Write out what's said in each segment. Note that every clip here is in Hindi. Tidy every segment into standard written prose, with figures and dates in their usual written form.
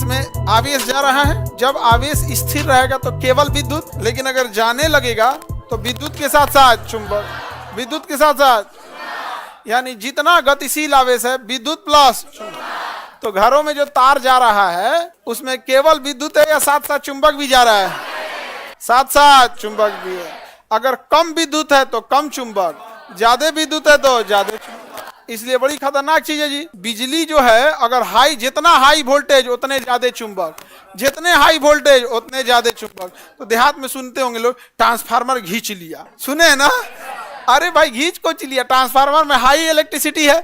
इसमें आवेश जा रहा है। जब आवेश स्थिर रहेगा तो केवल विद्युत, लेकिन अगर जाने लगेगा तो विद्युत के साथ साथ चुंबक, विद्युत के साथ साथ, यानी जितना गतिशील आवेश है विद्युत प्लस। तो घरों में जो तार जा रहा है उसमें केवल विद्युत है या साथ साथ चुंबक भी जा रहा है? साथ साथ चुंबक भी है। अगर कम विद्युत है तो कम चुंबक, ज्यादा विद्युत है तो ज्यादा चुंबक। इसलिए बड़ी खतरनाक चीज है जी। बिजली जो है अगर हाई, जितना हाई वोल्टेज उतने ज्यादा चुंबक, जितने हाई वोल्टेज उतने ज्यादा चुंबक। तो देहात में सुनते होंगे लोग, ट्रांसफार्मर घींच लिया, सुने है ना? अरे भाई घींच को लिया, ट्रांसफार्मर में हाई इलेक्ट्रिसिटी है,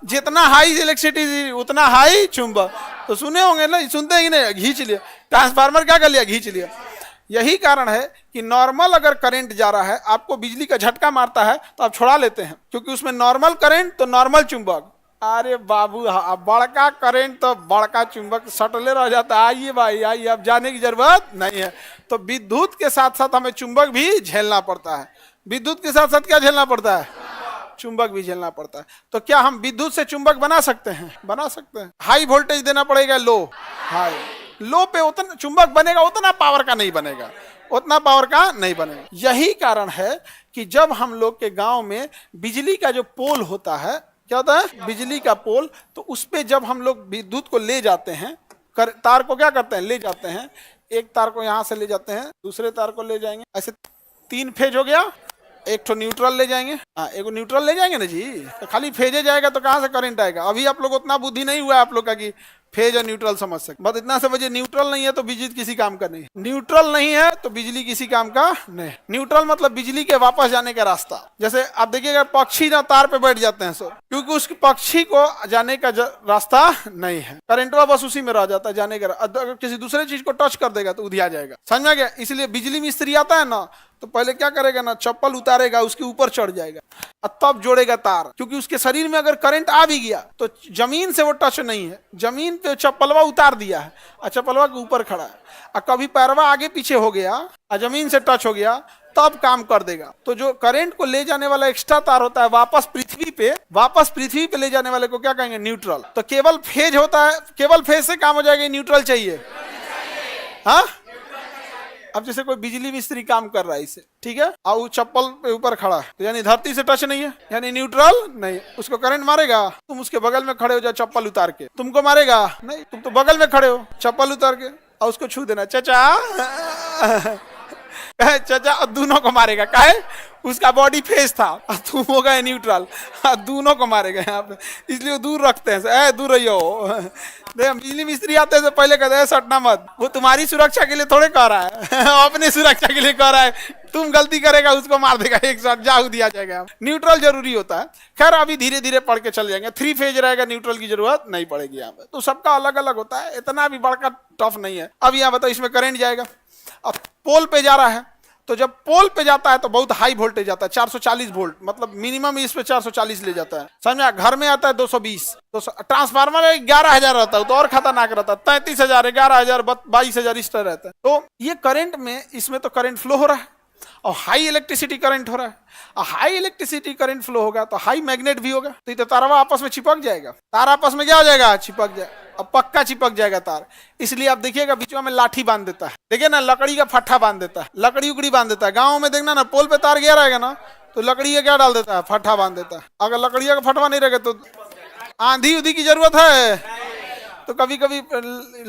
जितना हाई इलेक्ट्रिसिटी उतना हाई चुंबक। तो सुने होंगे ना, सुनते हैं कि नहीं, घींच लिया ट्रांसफार्मर, क्या कर लिया, घींच लिया। यही कारण है कि नॉर्मल अगर करंट जा रहा है, आपको बिजली का झटका मारता है तो आप छुड़ा लेते हैं, क्योंकि उसमें नॉर्मल करंट तो नॉर्मल चुंबक। अरे बाबू बड़का करंट तो बड़का चुंबक सटले रह जाता है। आइए भाई आइए, अब जाने की जरूरत नहीं है। तो विद्युत के साथ साथ हमें चुंबक भी झेलना पड़ता है। विद्युत के साथ साथ क्या झेलना पड़ता है? चुंबक भी झेलना पड़ता है। तो क्या हम विद्युत से चुंबक बना सकते हैं? बना सकते हैं। हाई वोल्टेज देना पड़ेगा, लो हाई, लो पे उतना चुंबक बनेगा, उतना पावर का नहीं बनेगा, उतना पावर का नहीं बनेगा। यही कारण है कि जब हम लोग के गांव में बिजली का जो पोल होता है, क्या होता है, बिजली का पोल, तो उस पे जब हम लोग विद्युत को ले जाते हैं, तार को क्या करते हैं, ले जाते हैं, एक तार को यहाँ से ले जाते हैं, दूसरे तार को ले जाएंगे, ऐसे 3 फेज हो गया, एक तो न्यूट्रल ले जाएंगे, हाँ एक न्यूट्रल ले जाएंगे ना जी। तो खाली फेजे जाएगा तो कहाँ से करंट आएगा? अभी आप लोग उतना बुद्धि नहीं हुआ आप लोग का कि फेज और न्यूट्रल समझ सकते। बस इतना समझिए, न्यूट्रल नहीं है तो बिजली किसी काम का नहीं, न्यूट्रल नहीं है तो बिजली किसी काम का नहीं। न्यूट्रल मतलब बिजली के वापस जाने का रास्ता। जैसे आप देखिएगा पक्षी ना तार पे बैठ जाते हैं सब, क्योंकि उस पक्षी को जाने का रास्ता नहीं है, करंटवा बस उसी में रह जाता है जाने का। अगर किसी दूसरे चीज को टच कर देगा तो उधिया जाएगा, समझ में गया? इसलिए बिजली मिस्त्री आता है ना, तो पहले क्या करेगा ना, चप्पल उतारेगा, उसके ऊपर चढ़ जाएगा और तब जोड़ेगा तार, क्योंकि उसके शरीर में अगर करंट आ भी गया तो जमीन से वो टच नहीं है, जमीन पे चप्पलवा उतार दिया है और चप्पलवा के ऊपर खड़ा है। और कभी पैरवा आगे पीछे हो गया और जमीन से टच हो गया तब काम कर देगा। तो जो करंट को ले जाने वाला एक्स्ट्रा तार होता है वापस पृथ्वी पे ले जाने वाले को क्या कहेंगे, न्यूट्रल। तो केवल फेज होता है, केवल फेज से काम हो जाएगा, न्यूट्रल चाहिए। हाँ, अब जैसे कोई बिजली मिस्त्री काम कर रहा है इसे, ठीक है, और वो चप्पल पे ऊपर खड़ा है, तो यानी धरती से टच नहीं है, यानी न्यूट्रल नहीं। उसको करंट मारेगा, तुम उसके बगल में खड़े हो जाओ चप्पल उतार के, तुमको मारेगा नहीं, तुम तो बगल में खड़े हो चप्पल उतार के, और उसको छू देना, चाचा चाचा, और दोनों को मारेगा। काहे? उसका बॉडी फेज था और तुम हो गए न्यूट्रल, दोनों को मारेगा यहाँ पे, इसलिए वो दूर रखते हैं, दूर रहियो। बिजली मिस्त्री आते हैं तो पहले कहते हैं सटना मत, वो तुम्हारी सुरक्षा के लिए थोड़े कह रहा है अपनी सुरक्षा के लिए कह रहा है। तुम गलती करेगा उसको मार देगा, एक शॉट जाऊ दिया जाएगा। न्यूट्रल जरूरी होता है। खैर अभी धीरे धीरे पढ़ के चल जाएंगे, 3 फेज रहेगा, न्यूट्रल की जरूरत नहीं पड़ेगी यहाँ पे। तो सबका अलग अलग होता है, इतना भी बड़का टफ नहीं है। अब यहाँ बताओ, इसमें करंट जाएगा, अब पोल पे जा रहा है, तो जब पोल पे जाता है तो बहुत हाई वोल्टेज जाता है, 440 वोल्ट, मतलब मिनिमम इस पे 440 ले जाता है, समझा? घर में आता है 220, ट्रांसफार्मर 11,000 रहता है, तो और खतरनाक रहता है, 33,000, 11,000, 22,000 इस तरह रहता है। तो ये करंट में, इसमें तो करंट फ्लो हो रहा है और हाई इलेक्ट्रिसिटी करंट हो रहा है, और हाई इलेक्ट्रिसिटी करंट फ्लो होगा तो हाई मैग्नेट भी होगा, तो ये तो तारवा आपस में चिपक जाएगा, तार आपस में क्या हो जाएगा, चिपक जाएगा, अब पक्का चिपक जाएगा तार। इसलिए आप देखिएगा बीच में लाठी बांध देता है, देखिए ना, लकड़ी का फट्टा बांध देता है, लकड़ी उकड़ी बांध देता है। गाँव में देखना ना, पोल पे तार गया रहेगा ना, तो लकड़ी का क्या डाल देता है, फट्टा बांध देता है। अगर लकड़िया का फटवा नहीं रहेगा तो आंधी उधी की जरूरत है, तो कभी कभी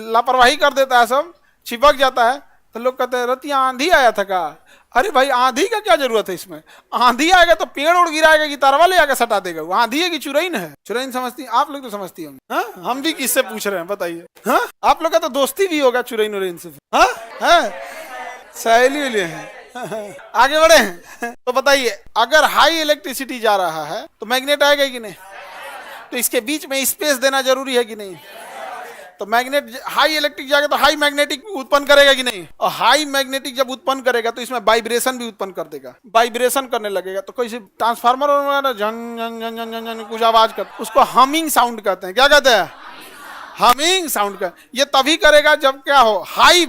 लापरवाही कर देता है, सब चिपक जाता है, तो लोग कहते हैं रतिया आंधी आया था का। अरे भाई आंधी का क्या जरूरत है इसमें, आंधी आएगा तो पेड़ उड़ गिराएगा कि तारवा ले आके सटा देगा, वो आंधी है कि चुरैन है? चुरैन समझती आप लोग तो समझती होंगे, हाँ? हम भी किससे पूछ रहे हैं बताइए, हाँ? आप लोग का तो दोस्ती भी होगा चुरैन उरैन से, हाँ? सहेली वाली है। आगे बढ़े हैं तो बताइए, अगर हाई इलेक्ट्रिसिटी जा रहा है तो मैग्नेट आएगा कि नहीं? तो इसके बीच में स्पेस देना जरूरी है कि नहीं? तो मैग्नेट हाई इलेक्ट्रिक जाएगा तो हाई मैग्नेटिक उत्पन्न करेगा कि नहीं? और हाई मैग्नेटिक जब उत्पन्न करेगा तो इसमें वाइब्रेशन भी उत्पन्न कर देगा, वाइब्रेशन करने लगेगा। तो कोई ट्रांसफार्मर झन झन झन झन झन कुछ आवाज कर, उसको हमिंग साउंड कहते हैं। क्या कहते हैं? हमिंग साउंड का। ये तभी करेगा जब क्या हो, हाई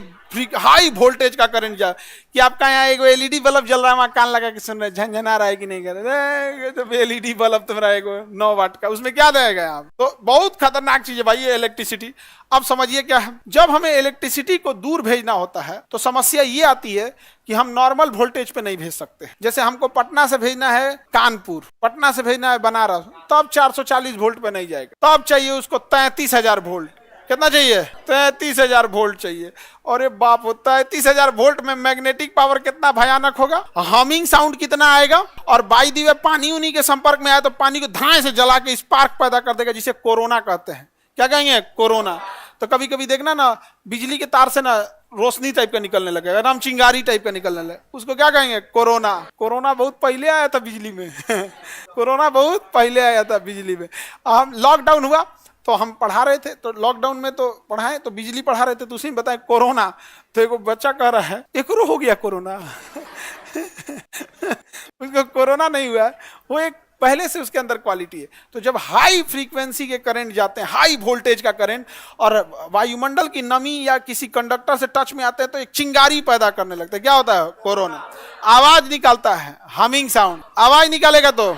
हाई वोल्टेज का करंट जा कि आपका यहाँ एक एलईडी बल्ब जल रहा है, वहां कान लगा के सुन रहे, झंझना रहा है कि नहीं कर रहे, तो एलईडी बल्ब तुम्हारा एक 9 वाट का, उसमें क्या देगा आप? तो बहुत खतरनाक चीज है भाई ये इलेक्ट्रिसिटी। अब समझिए क्या है, जब हमें इलेक्ट्रिसिटी को दूर भेजना होता है तो समस्या ये आती है कि हम नॉर्मल वोल्टेज पे नहीं भेज सकते। जैसे हमको पटना से भेजना है कानपुर, पटना से भेजना है बनारस, तब 440 वोल्ट पे नहीं जाएगा, तब चाहिए उसको 33,000 वोल्ट। कितना चाहिए? 33,000 वोल्ट चाहिए। अरे बाप, 33,000 वोल्ट में मैग्नेटिक पावर कितना भयानक होगा, हमिंग साउंड कितना आएगा, और बाई दी वे पानी उन्हीं के संपर्क में आए तो पानी को धाए से जला के स्पार्क पैदा कर देगा, जिसे कोरोना कहते हैं। क्या कहेंगे? कोरोना। तो कभी कभी देखना ना, बिजली के तार से ना रोशनी टाइप का निकलने लगेगा, एकदम चिंगारी टाइप का निकलने लगे, उसको क्या कहेंगे? कोरोना। कोरोना बहुत पहले आया था बिजली में कोरोना बहुत पहले आया था बिजली में। हम लॉकडाउन हुआ तो हम पढ़ा रहे थे, तो लॉकडाउन में तो पढ़ाए तो बिजली पढ़ा रहे थे, तो उसी में बताए कोरोना, तो एक बच्चा कह रहा है एकरो हो गया कोरोना उसको कोरोना नहीं हुआ, वो एक पहले से उसके अंदर क्वालिटी है। तो जब हाई फ्रीक्वेंसी के करंट जाते हैं, हाई वोल्टेज का करंट, और वायुमंडल की नमी या किसी कंडक्टर से टच में आते हैं तो एक चिंगारी पैदा करने लगता है। क्या होता है? कोरोना। आवाज निकालता है, हमिंग साउंड, आवाज निकालेगा तो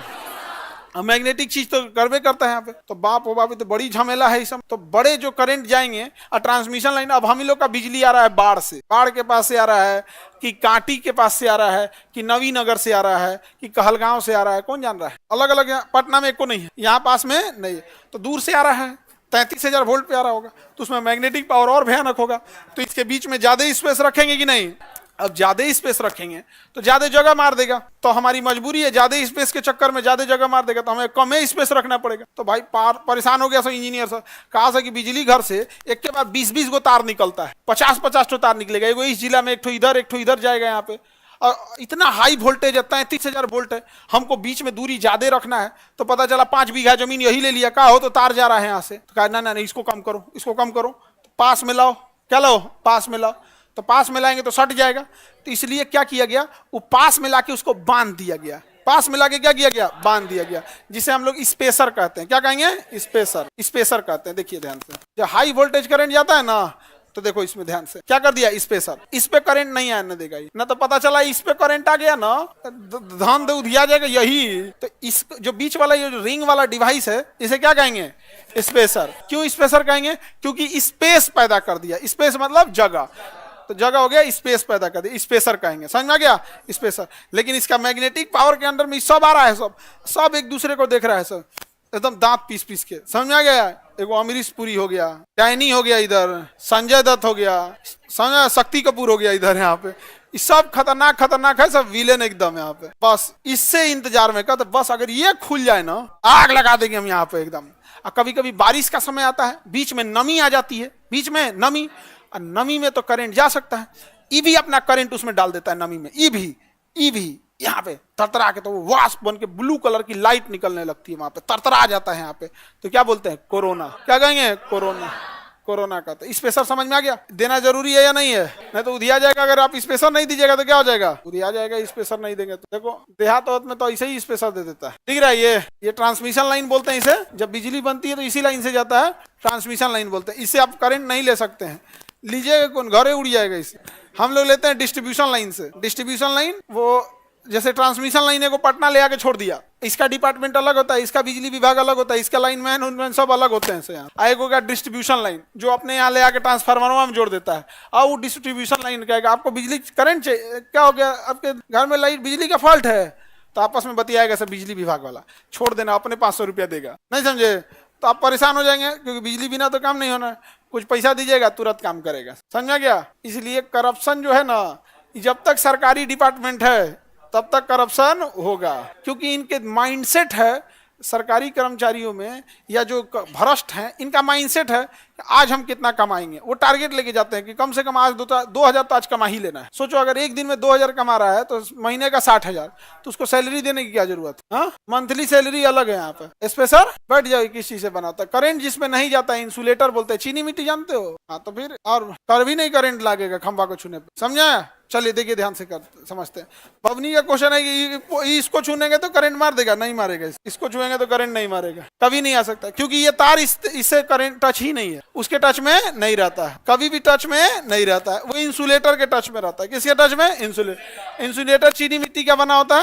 मैग्नेटिक चीज तो करवे करता है यहाँ पे। तो बाप हो बाप, तो बड़ी झमेला है इस सब। तो बड़े जो करंट जाएंगे और ट्रांसमिशन लाइन, अब हम लोग का बिजली आ रहा है बाढ़ से, बाढ़ के पास से आ रहा है कि कांटी के पास से आ रहा है कि नवीनगर से आ रहा है कि कहलगांव से आ रहा है, कौन जान रहा है। अलग अलग, पटना में एक को नहीं है, यहाँ पास में नहीं है, तो दूर से आ रहा है, 33,000 वोल्ट पे आ रहा होगा, तो उसमें मैग्नेटिक पावर और भयानक होगा। तो इसके बीच में ज्यादा स्पेस रखेंगे कि नहीं? अब ज्यादा स्पेस रखेंगे तो ज्यादा जगह मार देगा, तो हमारी मजबूरी है, ज्यादा स्पेस के चक्कर में ज्यादा जगह मार देगा, तो हमें कम स्पेस रखना पड़ेगा। तो भाई परेशान हो गया सब इंजीनियर सब, कहा था कि बिजली घर से एक के बाद 20-20 गो तार निकलता है, 50-50 तार निकलेगा, एगो इस जिला में, एक ठो इधर जाएगा यहाँ पे, और इतना हाई वोल्टेज है, 33,000 वोल्ट है, हमको बीच में दूरी ज्यादा रखना है। तो पता चला 5 बीघा जमीन यही ले लिया, कहा हो तो तार जा रहा है यहाँ से, तो कहा ना इसको कम करो, इसको कम करो, तो पास में लाओ, क्या लाओ? पास में लाओ, तो पास में लाएंगे तो सट जाएगा, तो इसलिए क्या किया गया, वो पास में लाके उसको बांध दिया गया, पास में लाके क्या किया गया? बांध दिया गया, जिसे हम लोग स्पेसर कहते हैं। क्या कहेंगे? स्पेसर कहते हैं। देखिए ध्यान से, जब हाई वोल्टेज करंट जाता है ना, तो देखो इसमें ध्यान से क्या कर दिया, स्पेसर, इस पे करंट नहीं आने देगा, ना तो पता चला इस पे करंट आ गया ना, धान दे उधिया जाएगा यही। तो इस जो बीच वाला ये जो रिंग वाला डिवाइस है, इसे क्या कहेंगे? स्पेसर। क्यों स्पेसर कहेंगे? क्योंकि स्पेस पैदा कर दिया, स्पेस मतलब जगह, तो जगह हो गया, स्पेस पैदा कर दिया, स्पेसर कहेंगे। समझ में आ गया? स्पेसर। लेकिन इसका मैग्नेटिक पावर के अंदर में सब आ रहा है, सब एक दूसरे को देख रहा है, सब एकदम दांत पीस पीस के। समझ में आ गया? एगो अमरीश पुरी हो गया, टैनी हो गया इधर, संजय दत्त हो गया, समझ, शक्ति कपूर हो गया इधर, यहाँ पे ये सब खतरनाक है, सब विलेन एकदम यहाँ पे। बस इससे इंतजार में तो बस अगर ये खुल जाए ना, आग लगा देंगे हम यहाँ पे एकदम। कभी कभी बारिश का समय आता है, बीच में नमी आ जाती है, बीच में नमी, और नमी में तो करंट जा सकता है, ईवी अपना करंट उसमें डाल देता है नमी में, ईवी यहाँ पे तरतरा के, तो वो वाष्प बन के ब्लू कलर की लाइट निकलने लगती है, वहां पे तरतरा जाता है यहाँ पे, तो क्या बोलते हैं? कोरोना। क्या कहेंगे? कोरोना का। तो स्पेसर समझ में आ गया? देना जरूरी है या नहीं है? नहीं तो उधिया जाएगा, अगर आप स्पेसर नहीं दीजिएगा तो क्या हो जाएगा? उधिया जाएगा, स्पेसर नहीं देंगे तो। देखो देहात में तो ऐसे ही स्पेसर दे देता है, दिख रहा है, ये ट्रांसमिशन लाइन बोलते हैं इसे, जब बिजली बनती है तो इसी लाइन से जाता है, ट्रांसमिशन लाइन बोलते हैं। इससे आप करंट नहीं ले सकते हैं, लीजिएगा कौन, घरे उड़ जाएगा इससे। हम लोग लेते हैं डिस्ट्रीब्यूशन लाइन से। डिस्ट्रीब्यूशन लाइन, वो जैसे ट्रांसमिशन लाइन को पटना ले आके छोड़ दिया, इसका डिपार्टमेंट अलग होता है, इसका बिजली विभाग अलग होता है, इसका लाइन मैन उनमें सब अलग होते हैं। यहाँ आएगा का डिस्ट्रीब्यूशन लाइन, जो अपने यहाँ ले आके ट्रांसफार्मर में जोड़ देता है, और वो डिस्ट्रीब्यूशन लाइन कहेगा आपको बिजली करंट चाहिए, क्या हो गया आपके घर में लाइट बिजली का फॉल्ट है, तो आपस में बतियाएगा सब बिजली विभाग वाला, छोड़ देना, अपने 500 रुपया देगा। नहीं समझे? तो आप परेशान हो जाएंगे, क्योंकि बिजली बिना तो काम नहीं होना, कुछ पैसा दीजिएगा तुरंत काम करेगा। समझा गया? इसलिए करप्शन जो है ना, जब तक सरकारी डिपार्टमेंट है तब तक करप्शन होगा, क्योंकि इनके माइंडसेट है सरकारी कर्मचारियों में, या जो भ्रष्ट हैं, इनका माइंडसेट है कि आज हम कितना कमाएंगे। वो टारगेट लेके जाते हैं कि कम से कम आज 2,000 तो आज कमा ही लेना है। सोचो अगर एक दिन में 2,000 कमा रहा है तो महीने का 60,000, तो उसको सैलरी देने की क्या जरूरत है? हाँ, मंथली सैलरी अलग है। यहाँ पे स्पेसर बैठ जाओ, किस चीज से बनाता है? करंट जिसमें नहीं जाता है, इंसुलेटर बोलते हैं, चीनी मिट्टी जानते हो? हाँ, तो फिर और कर भी नहीं करंट लागेगा खंभा को छूने पे। समझा? चलिए देखिए ध्यान से समझते हैं। पवनी का क्वेश्चन है कि इसको छूनेंगे तो करंट मार देगा, नहीं मारेगा, इसको छुएंगे तो करंट नहीं मारेगा, कभी नहीं आ सकता, क्योंकि ये तार इससे करंट टच ही नहीं है। उसके टच में नहीं रहता है, कभी भी टच में नहीं रहता है, वो इंसुलेटर के टच में रहता है। किसके टच में? इंसुलेटर। इंसुलेटर चीनी मिट्टी का बना होता है।